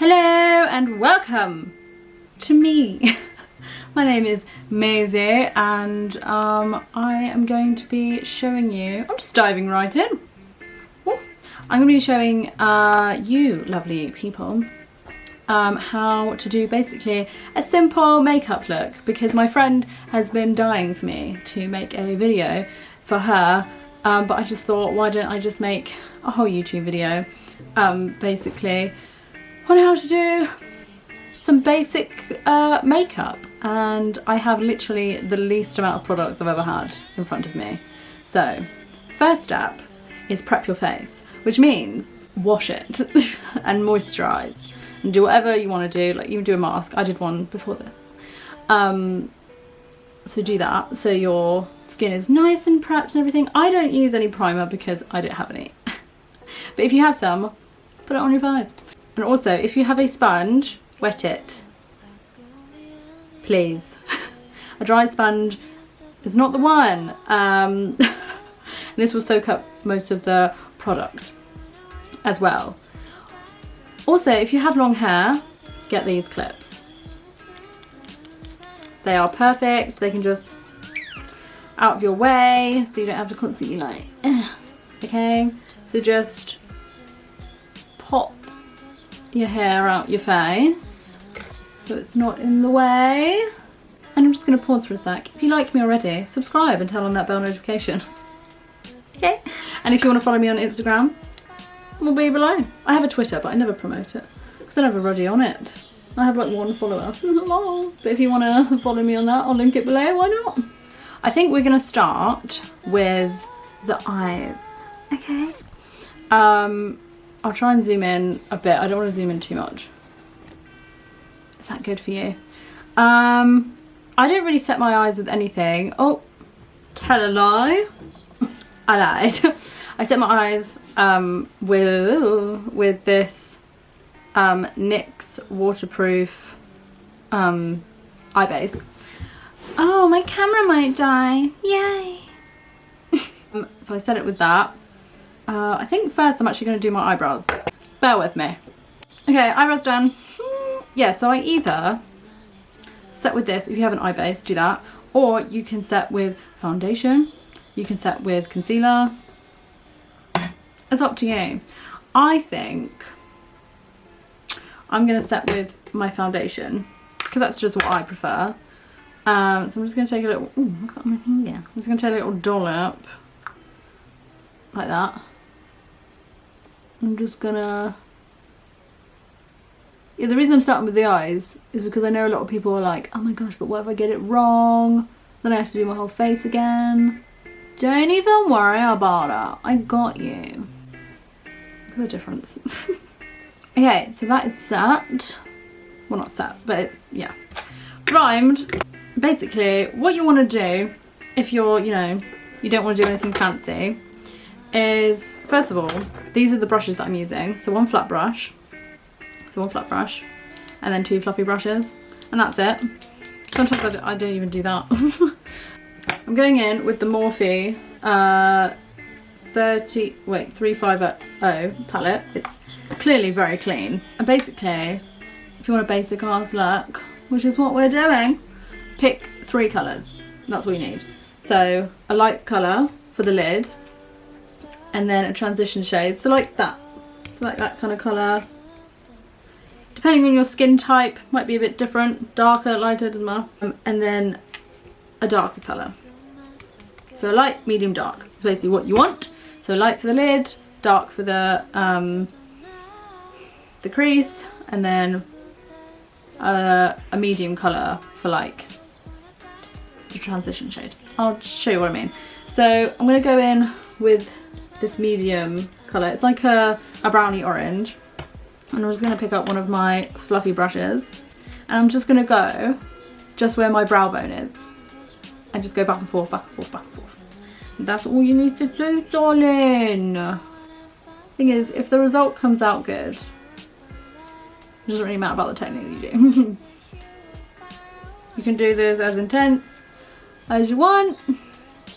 Hello and welcome to me. My name is Maisie and I am going to be showing you, I'm just diving right in. Ooh. I'm going to be showing you lovely people how to do basically a simple makeup look, because my friend has been dying for me to make a video for her, but I just thought, why don't I just make a whole YouTube video basically on how to do some basic makeup. And I have literally the least amount of products I've ever had in front of me. So first step is prep your face, which means wash it and moisturize and do whatever you want to do, like even do a mask. I did one before this. So do that so your skin is nice and prepped and everything. I don't use any primer because I don't have any. But if you have some, put it on your face. And also, if you have a sponge, wet it. Please. A dry sponge is not the one. This will soak up most of the product as well. Also, if you have long hair, get these clips. They are perfect. They can just out of your way, so you don't have to constantly like, okay? So just pop your hair out your face so it's not in the way. And I'm just going to pause for a sec. If you like me already, subscribe and turn on that bell notification. Okay? And if you want to follow me on Instagram, it will be below. I have a Twitter, but I never promote it because I don't have a ruddy on it. I have like 1 follower. But if you want to follow me on that, I'll link it below. Why not? I think we're going to start with the eyes. Okay? I'll try and zoom in a bit. I don't want to zoom in too much. Is that good for you? I don't really set my eyes with anything. Oh, tell a lie. I lied. I set my eyes with this NYX waterproof eye base. Oh, my camera might die. Yay. So I set it with that. I think first I'm actually going to do my eyebrows. Bear with me. Okay, eyebrows done. Yeah, so I either set with this, if you have an eye base, do that. Or you can set with foundation. You can set with concealer. It's up to you. I think I'm going to set with my foundation because that's just what I prefer. So I'm just going to take a little, ooh, what's that on my finger? I'm just going to take a little dollop like that. I'm just gonna, yeah, the reason I'm starting with the eyes is because I know a lot of people are like, oh my gosh, but what if I get it wrong? Then I have to do my whole face again. Don't even worry about it. I got you. Look at the difference. Okay, so that is set. Well, not set, but it's, yeah, primed. Basically, what you want to do if you're, you know, you don't want to do anything fancy is, first of all, these are the brushes that I'm using. So one flat brush, and then 2 fluffy brushes, and that's it. Sometimes I don't even do that. I'm going in with the Morphe 350 palette. It's clearly very clean. And basically, if you want a basic ass look, which is what we're doing, pick 3 colours. That's what you need. So a light colour for the lid, and then a transition shade, so like that. So like that kind of colour. Depending on your skin type, might be a bit different. Darker, lighter, doesn't matter. And then a darker colour. So light, medium, dark. It's basically what you want. So light for the lid, dark for the crease, and then a medium colour for like the transition shade. I'll just show you what I mean. So I'm going to go in with this medium colour. It's like a brownie orange. And I'm just going to pick up one of my fluffy brushes. And I'm just going to go just where my brow bone is. And just go back and forth, back and forth, back and forth. And that's all you need to do, darling. Thing is, if the result comes out good, it doesn't really matter about the technique you do. You can do this as intense as you want.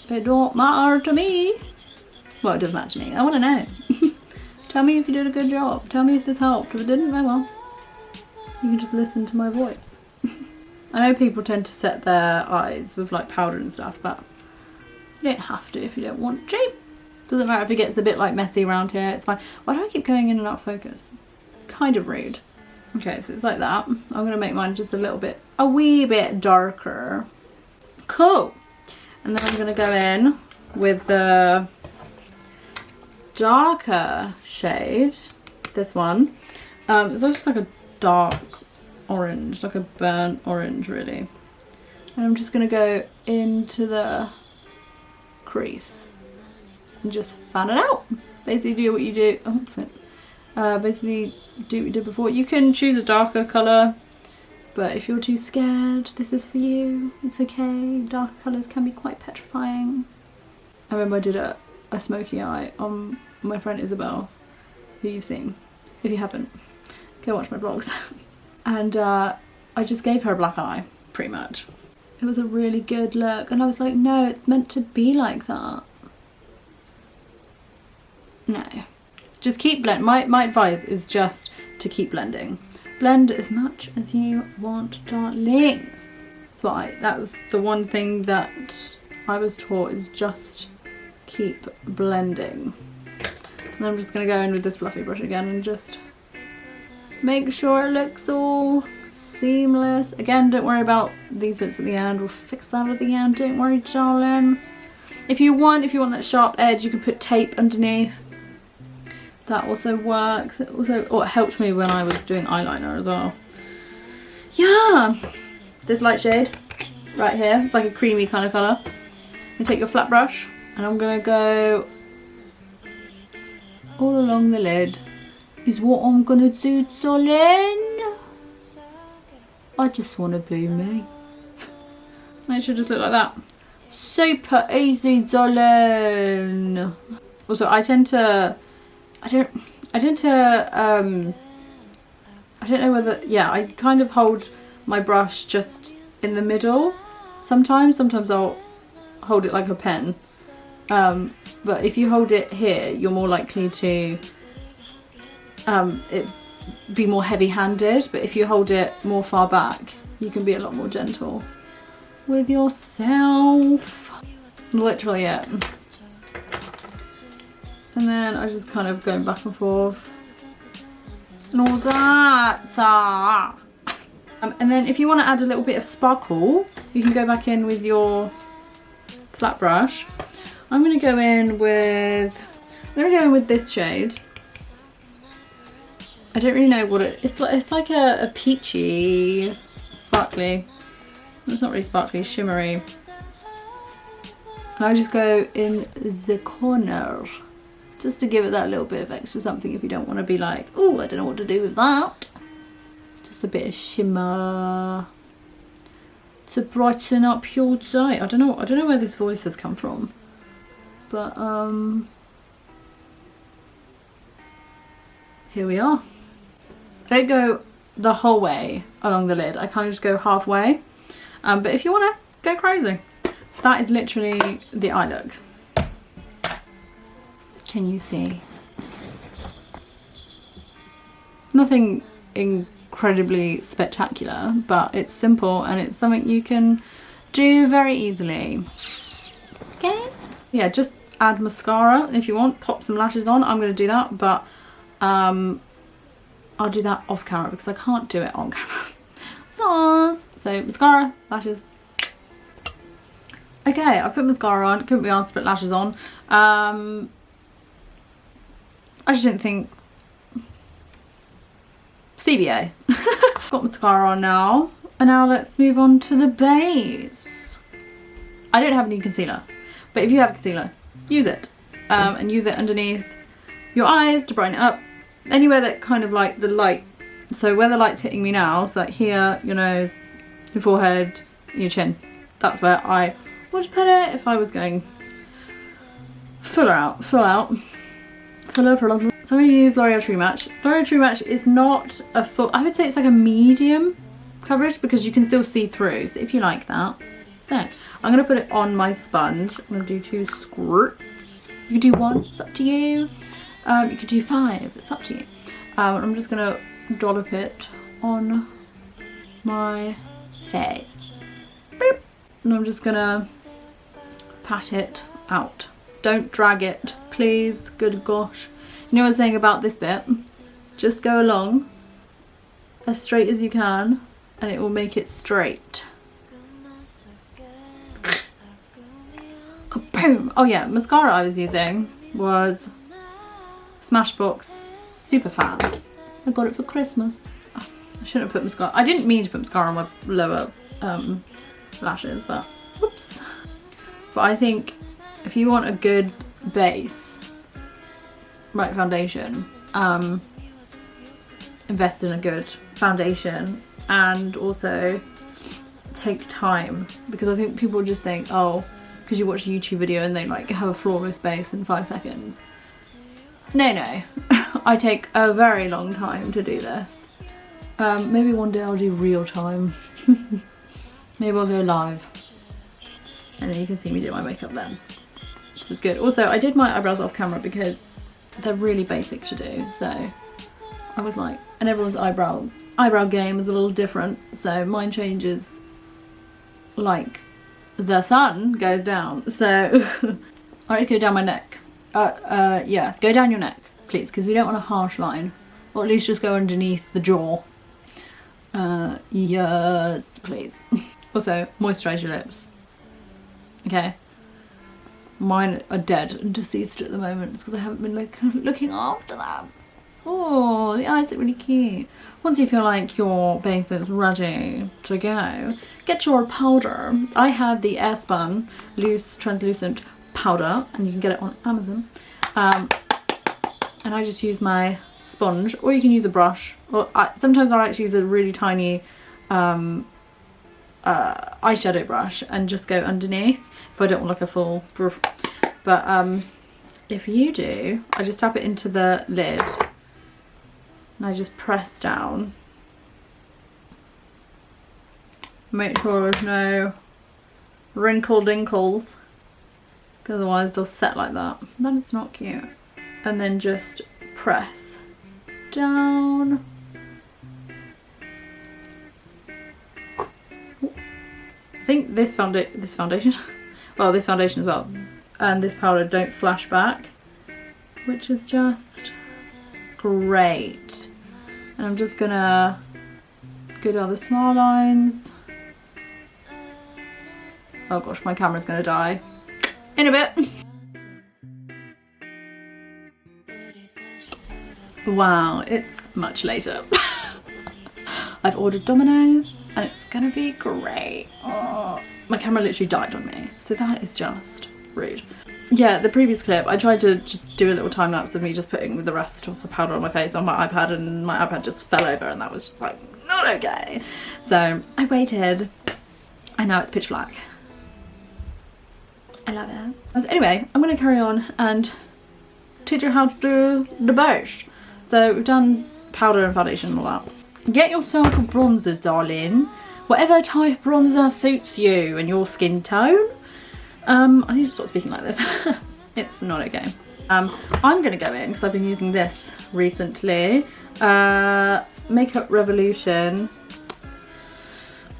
It don't matter to me. Well, it does matter to me. I want to know. Tell me if you did a good job. Tell me if this helped. If it didn't, oh well. You can just listen to my voice. I know people tend to set their eyes with like powder and stuff, but you don't have to if you don't want to. Doesn't matter if it gets a bit like messy around here, it's fine. Why do I keep going in and out of focus? It's kind of rude. Okay, so it's like that. I'm gonna make mine just a wee bit darker. Cool. And then I'm gonna go in with the darker shade, this one. It's just like a dark orange, like a burnt orange really. And I'm just gonna go into the crease and just fan it out. Basically do what you do. Basically do what you did before. You can choose a darker colour, but if you're too scared, this is for you. It's okay. Darker colours can be quite petrifying. I remember I did a smoky eye on my friend Isabel, who you've seen. If you haven't, go watch my vlogs. And I just gave her a black eye, pretty much. It was a really good look, and I was like, no, it's meant to be like that. No. Just keep blending. My advice is just to keep blending. Blend as much as you want, darling. That was the one thing that I was taught, is just keep blending. And I'm just going to go in with this fluffy brush again and just make sure it looks all seamless. Again, don't worry about these bits at the end. We'll fix that at the end. Don't worry, darling. If you want that sharp edge, you can put tape underneath. That also works. It helped me when I was doing eyeliner as well. Yeah. This light shade right here, it's like a creamy kind of colour. You take your flat brush and I'm gonna go all along the lid. Is what I'm gonna do, darling. I just want to be me. It should just look like that. Super easy, darling. Also, I don't know whether, yeah, I kind of hold my brush just in the middle sometimes I'll hold it like a pen, but if you hold it here, you're more likely to it be more heavy-handed, but if you hold it more far back, you can be a lot more gentle with yourself. Literally it. And then I just kind of go back and forth and all that. And then if you want to add a little bit of sparkle, you can go back in with your flat brush. I'm going to go in with this shade. I don't really know what it's like a peachy, sparkly. It's not really sparkly, shimmery. And I just go in the corner, just to give it that little bit of extra something if you don't want to be like, oh, I don't know what to do with that. Just a bit of shimmer to brighten up your day. I don't know where this voice has come from, but here we are. I don't go the whole way along the lid. I kind of just go halfway. But if you want to go crazy, that is literally the eye look. Can you see? Nothing incredibly spectacular, but it's simple and it's something you can do very easily. Okay? Yeah, just add mascara, and if you want, pop some lashes on. I'm going to do that, but I'll do that off camera because I can't do it on camera. So mascara, lashes. Okay, I've put mascara on. Couldn't be asked to put lashes on. I just didn't think. CBA. Got mascara on now, and now let's move on to the base. I don't have any concealer, but if you have concealer, use it, and use it underneath your eyes to brighten it up. Anywhere that kind of like the light, so where the light's hitting me now, so like here, your nose, your forehead, your chin. That's where I would put it if I was going full out. So I'm going to use L'Oreal True Match. L'Oreal True Match is not a full, I would say it's like a medium coverage because you can still see through, so if you like that. So I'm going to put it on my sponge. I'm going to do 2 squirts. You can do 1, it's up to you. You could do 5, it's up to you. I'm just going to dollop it on my face. Boop. And I'm just gonna pat it out. Don't drag it, please. Good gosh. You know what I was saying about this bit? Just go along as straight as you can and it will make it straight. Kaboom! Oh yeah, mascara I was using was Smashbox Super Fan. I got it for Christmas. Oh, I shouldn't have put mascara. I didn't mean to put mascara on my lower lashes, but whoops. But I think if you want a good base, right foundation, invest in a good foundation and also take time, because I think people just think, oh, because you watch a YouTube video and they like have a flawless base in 5 seconds. No. I take a very long time to do this. Maybe one day I'll do real time. Maybe I'll go live and then you can see me do my makeup then. It was good. Also, I did my eyebrows off camera because they're really basic to do, so I was like, and everyone's eyebrow game is a little different, so mine changes like the sun goes down. So I go down my neck. Yeah, go down your neck, please, because we don't want a harsh line, or at least just go underneath the jaw. Yes, please. Also, moisturize your lips. Okay. Mine are dead and deceased at the moment because I haven't been looking after them. Oh, the eyes look really cute. Once you feel like your base is ready to go, get your powder. I have the Airspun Loose Translucent Powder and you can get it on Amazon. And I just use my sponge, or you can use a brush. Or sometimes I like to use a really tiny eyeshadow brush and just go underneath if I don't want like a full brush. But if you do, I just tap it into the lid and I just press down. Make sure there's no wrinkle dinkles, because otherwise they'll set like that. Then it's not cute. And then just press down. I think this foundation, well, this foundation as well, and this powder don't flash back, which is just great. And I'm just gonna go down the smile lines. Oh gosh, my camera's gonna die in a bit. Wow, it's much later. I've ordered Domino's and it's gonna be great. Oh, my camera literally died on me, so that is just rude. Yeah, the previous clip, I tried to just do a little time lapse of me just putting the rest of the powder on my face on my iPad, and my iPad just fell over and that was just like, not okay. So I waited and now it's pitch black. I love it. So anyway, I'm gonna carry on and teach you how to do the base. So we've done powder and foundation and all that. Get yourself a bronzer, darling. Whatever type bronzer suits you and your skin tone. I need to stop speaking like this. It's not okay. I'm gonna go in because I've been using this recently. Makeup Revolution.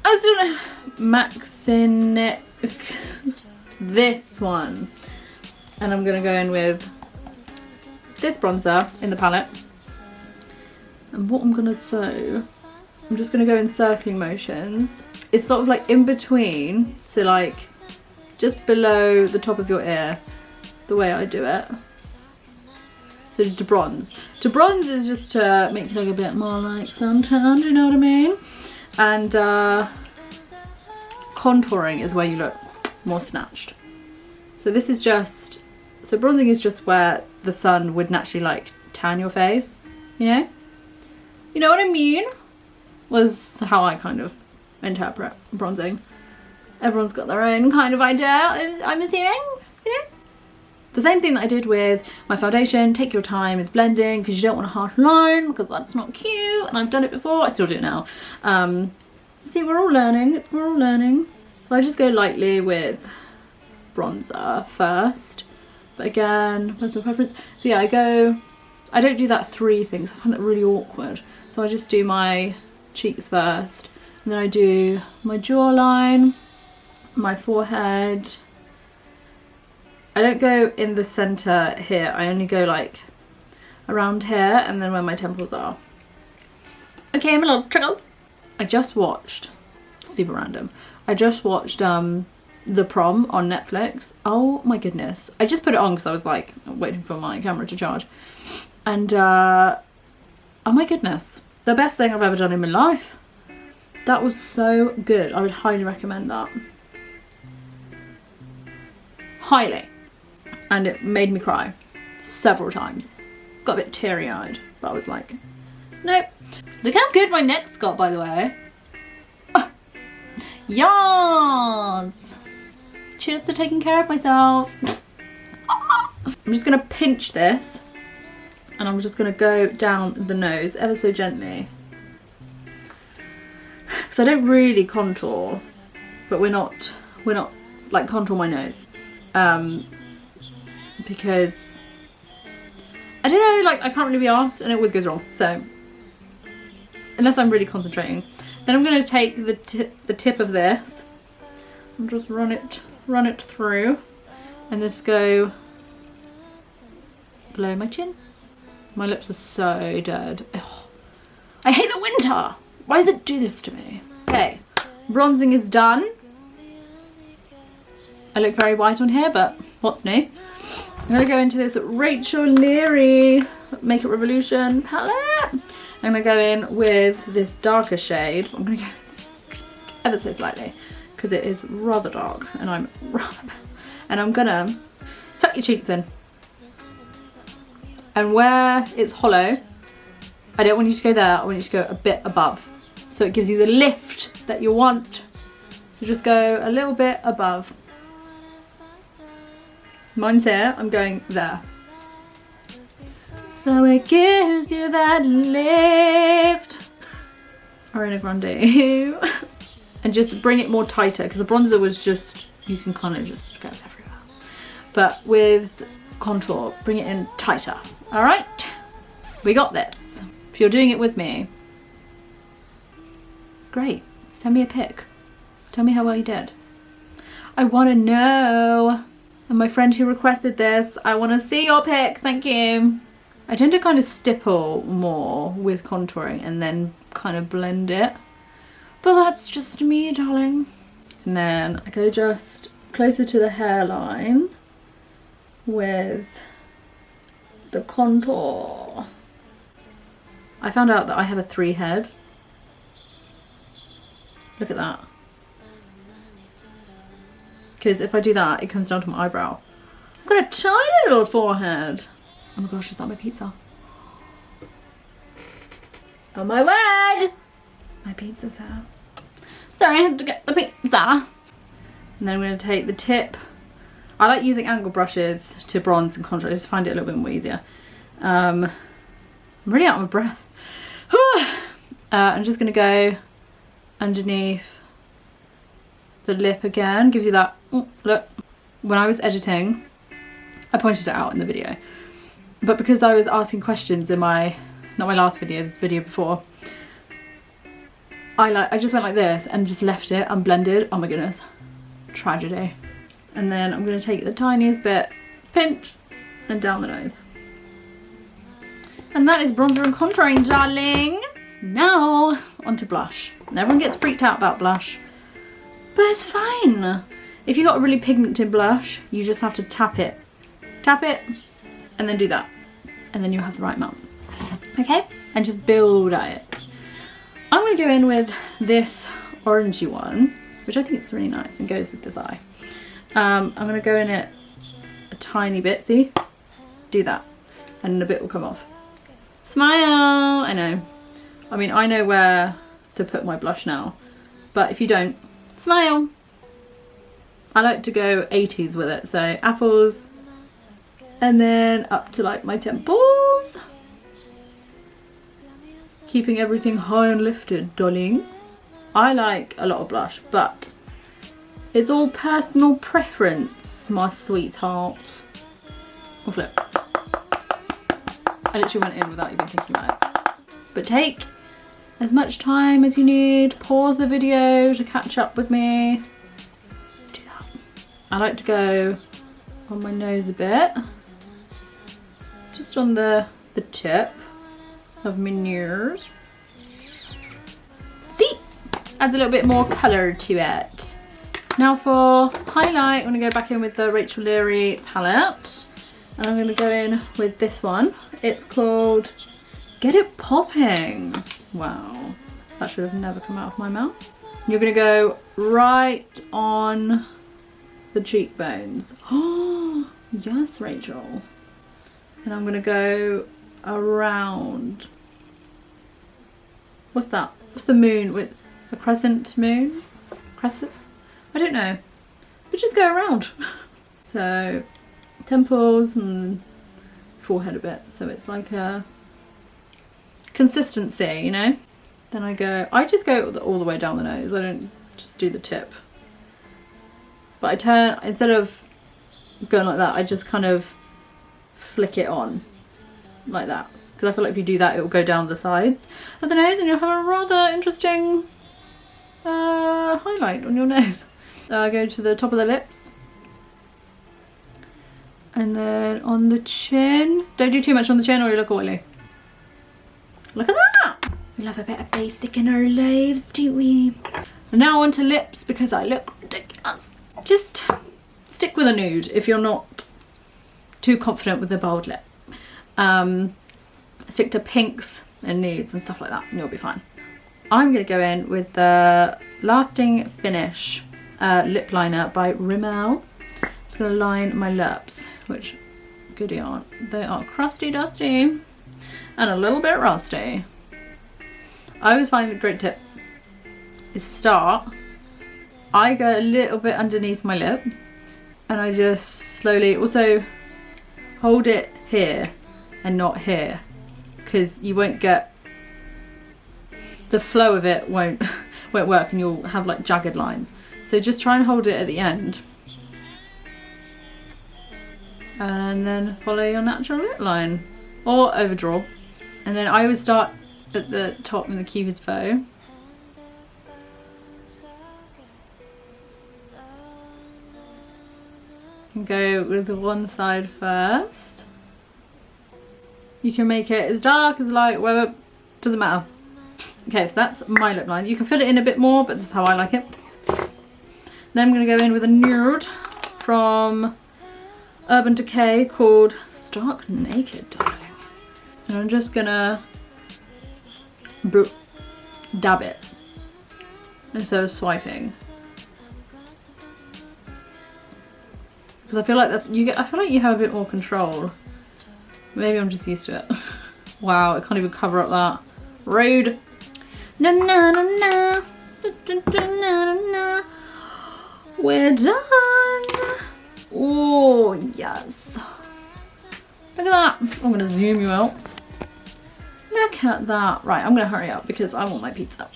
I don't know. Maxinic. This one. And I'm gonna go in with this bronzer in the palette. And what I'm gonna do, I'm just gonna go in circling motions. It's sort of like in between, so like just below the top of your ear, the way I do it. So to bronze. To bronze is just to make you look a bit more like suntanned, you know what I mean? And contouring is where you look more snatched. So this is just, so bronzing is just where the sun would naturally like tan your face, you know? You know what I mean? Was how I kind of interpret bronzing. Everyone's got their own kind of idea, I'm assuming, you know? The same thing that I did with my foundation, take your time with blending because you don't want a harsh line because that's not cute, and I've done it before, I still do it now. See, we're all learning, So I just go lightly with bronzer first, but again, personal preference. So yeah, I don't do that 3 things, I find that really awkward. So I just do my cheeks first. And then I do my jawline, my forehead. I don't go in the center here. I only go like around here and then where my temples are. Okay, my little triggers. I just watched, super random, I just watched The Prom on Netflix. Oh my goodness. I just put it on because I was like waiting for my camera to charge. And oh my goodness. The best thing I've ever done in my life. That was so good. I would highly recommend that. Highly. And it made me cry several times. Got a bit teary-eyed, but I was like, nope. Look how good my neck's got, by the way. Oh. Yes! Cheers to taking care of myself. I'm just gonna pinch this and I'm just gonna go down the nose ever so gently. Because I don't really contour, but we're not like contour my nose. Because I don't know, like I can't really be asked and it always goes wrong. So unless I'm really concentrating. Then I'm gonna take the tip of this and just run it through and just go below my chin. My lips are so dead. Ugh. I hate the winter. Why does it do this to me? Okay, bronzing is done. I look very white on here, but what's new? I'm gonna go into this Rachel Leary Makeup Revolution palette. I'm gonna go in with this darker shade. I'm gonna go ever so slightly because it is rather dark and I'm rather bad. And I'm gonna tuck your cheeks in. And where it's hollow, I don't want you to go there, I want you to go a bit above. So it gives you the lift that you want. So just go a little bit above. Mine's here, I'm going there. So it gives you that lift. Ariana Grande. And just bring it more tighter because the bronzer was just, you can kind of just go everywhere. But with contour, bring it in tighter. All right, we got this. If you're doing it with me, great. Send me a pic. Tell me how well you did. I want to know. And my friend who requested this, I want to see your pic. Thank you. I tend to kind of stipple more with contouring and then kind of blend it. But that's just me, darling. And then I go just closer to the hairline with the contour. I found out that I have a 3 head. Look at that. Because if I do that, it comes down to my eyebrow. I've got a tiny little forehead. Oh my gosh, is that my pizza? Oh my word! My pizza's out. Sorry, I had to get the pizza. And then I'm going to take the tip. I like using angle brushes to bronze and contour. I just find it a little bit more easier. I'm really out of breath. I'm just going to go underneath the lip again. Gives you that, oh, look. When I was editing, I pointed it out in the video. But because I was asking questions in my, not my last video, the video before, I just went like this and just left it unblended. Oh my goodness, tragedy. And then I'm gonna take the tiniest bit, pinch, and down the nose. And that is bronzer and contouring, darling. Now, onto blush. And everyone gets freaked out about blush, but it's fine. If you've got a really pigmented blush, you just have to tap it, and then do that. And then you'll have the right amount. Okay? And just build at it. I'm gonna go in with this orangey one, which I think it's really nice and goes with this eye. I'm gonna go in it a tiny bit, see? Do that, and a bit will come off. Smile, I know. I mean, I know where to put my blush now, but if you don't, smile. I like to go 80s with it, so apples, and then up to like my temples. Keeping everything high and lifted, darling. I like a lot of blush, but it's all personal preference, my sweethearts. Or flip. I literally went in without even thinking about it. But take as much time as you need. Pause the video to catch up with me. Do that. I like to go on my nose a bit. Just on the tip of my nose. See? Adds a little bit more colour to it. Now for highlight, I'm going to go back in with the Rachel Leary palette. And I'm going to go in with this one. It's called Get It Popping. Wow, that should have never come out of my mouth. You're going to go right on the cheekbones. Oh, yes, Rachel. And I'm going to go around. What's that? What's the moon with a crescent moon? Crescent? I don't know. But just go around. So temples and forehead a bit. So it's like a consistency, you know? Then I just go all the way down the nose. I don't just do the tip. But I turn, instead of going like that, I just kind of flick it on like that. Because I feel like if you do that, it will go down the sides of the nose and you'll have a rather interesting highlight on your nose. Go to the top of the lips. And then on the chin. Don't do too much on the chin or you look oily. Look at that! We love a bit of basic in our lives, do we? And now on to lips because I look ridiculous. Just stick with a nude if you're not too confident with a bold lip. Stick to pinks and nudes and stuff like that and you'll be fine. I'm going to go in with the Lasting Finish lip liner by Rimmel. I'm just going to line my lips, which goody aren't. They are crusty dusty and a little bit rusty. I always find a great tip is I go a little bit underneath my lip and I just slowly also hold it here and not here because you won't get the flow of it won't work and you'll have like jagged lines. So just try and hold it at the end and then follow your natural lip line or overdraw. And then I always start at the top in the Cupid's bow. And go with the one side first. You can make it as dark as light, whatever, doesn't matter. Okay, so that's my lip line. You can fill it in a bit more, but this is how I like it. Then I'm going to go in with a nude from Urban Decay called Stark Naked, darling. And I'm just going to dab it instead of swiping. Because I feel like I feel like you have a bit more control. Maybe I'm just used to it. Wow, I can't even cover up that. Rude. Na na na na. Na na na. We're done. Oh yes. Look at that. I'm gonna zoom you out. Look at that. Right, I'm gonna hurry up because I want my pizza.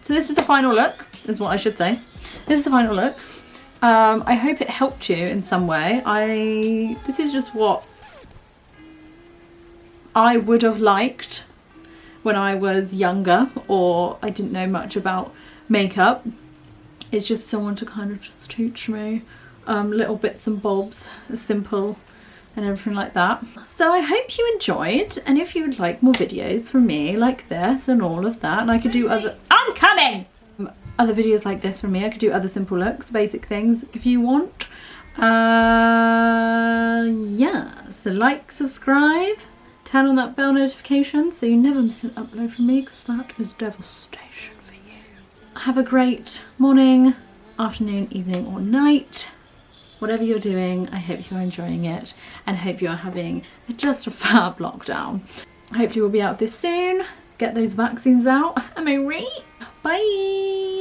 So this is the final look, is what I should say. This is the final look. I hope it helped you in some way. This is just what I would have liked when I was younger or I didn't know much about makeup. It's just someone to kind of just teach me little bits and bobs, simple and everything like that. So I hope you enjoyed, and if you would like more videos from me like this and all of that, and I could do other other videos like this from me. I could do other simple looks, basic things if you want. Yeah, so like, subscribe, turn on that bell notification so you never miss an upload from me, because that is devastation for you. Have a great morning, afternoon, evening or night. Whatever you're doing, I hope you're enjoying it and hope you're having just a fab lockdown. Hopefully we'll be out of this soon. Get those vaccines out. Am I right? Bye!